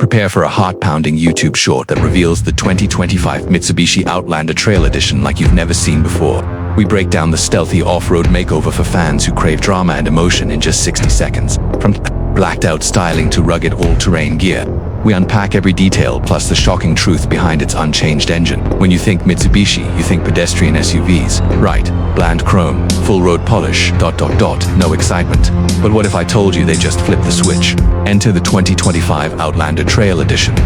Prepare for a heart-pounding YouTube short that reveals the 2025 Mitsubishi Outlander Trail Edition like you've never seen before. We break down the stealthy off-road makeover for fans who crave drama and emotion in just 60 seconds. From blacked-out styling to rugged all-terrain gear, we unpack every detail plus the shocking truth behind its unchanged engine. When you think Mitsubishi, you think pedestrian SUVs. Right, bland chrome, full road polish, ... no excitement. But what if I told you they just flipped the switch? Enter the 2025 Outlander Trail Edition. ***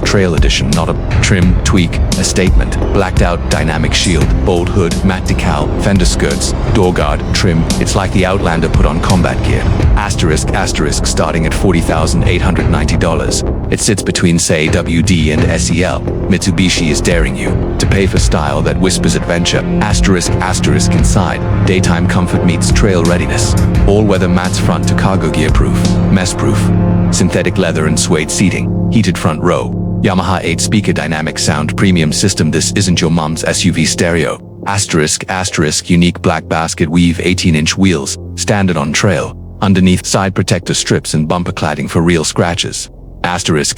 Trail Edition, not a trim, tweak, a statement. Blacked out dynamic shield, bold hood, matte decal, fender skirts, door guard, trim. It's like the Outlander put on combat gear. *** starting at $40,890. It sits between, say, WD and SEL. Mitsubishi is daring you to pay for style that whispers adventure. *** inside, daytime comfort meets trail readiness. All-weather mats front to cargo gear proof, mess proof. Synthetic leather and suede seating, heated front row. Yamaha 8-speaker dynamic sound premium system. This isn't your mom's SUV stereo. *** unique black basket weave 18-inch wheels, standard on trail. Underneath, side protector strips and bumper cladding for real scratches. **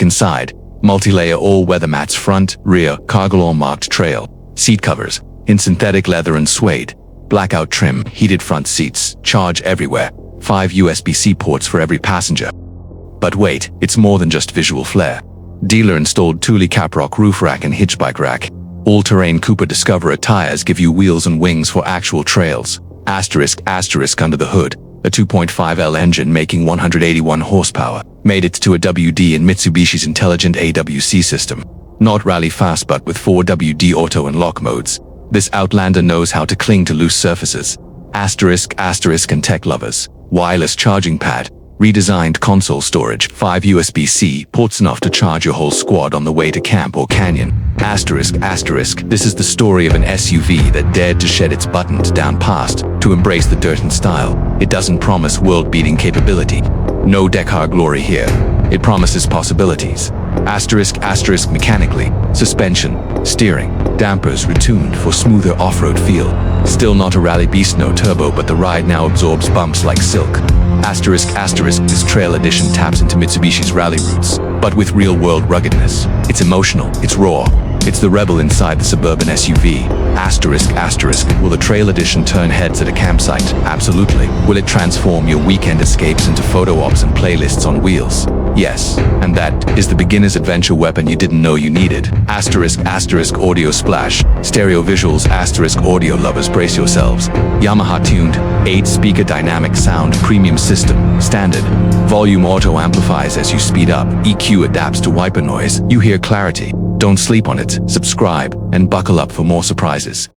inside, multi-layer all-weather mats front, rear, cargo marked trail. Seat covers, in synthetic leather and suede. Blackout trim, heated front seats, charge everywhere. 5 USB-C ports for every passenger. But wait, it's more than just visual flair. Dealer-installed Thule caprock roof rack and hitchbike rack. All-terrain Cooper Discoverer tires give you wheels and wings for actual trails. ** under the hood, a 2.5L engine making 181 horsepower. Made it to a WD in Mitsubishi's intelligent AWC system. Not rally fast but with 4 WD auto and lock modes. This Outlander knows how to cling to loose surfaces. ** and tech lovers. Wireless charging pad. Redesigned console storage, 5 USB-C ports enough to charge your whole squad on the way to camp or canyon. *** This is the story of an SUV that dared to shed its buttoned-down past to embrace the dirt and style. It doesn't promise world-beating capability. No Dakar glory here. It promises possibilities. *** mechanically, suspension, steering, dampers retuned for smoother off-road feel. Still not a rally beast, no turbo, but the ride now absorbs bumps like silk. *** This Trail Edition taps into Mitsubishi's rally roots, but with real-world ruggedness. It's emotional, it's raw. It's the rebel inside the suburban SUV. *** Will the Trail Edition turn heads at a campsite? Absolutely. Will it transform your weekend escapes into photo ops and playlists on wheels? Yes. And that is the beginner's adventure weapon you didn't know you needed. *** Audio splash. Stereo visuals. ** Audio lovers, brace yourselves. Yamaha tuned, 8-speaker dynamic sound premium system, standard. Volume auto amplifies as you speed up. EQ adapts to wiper noise. You hear clarity. Don't sleep on it. Subscribe and buckle up for more surprises.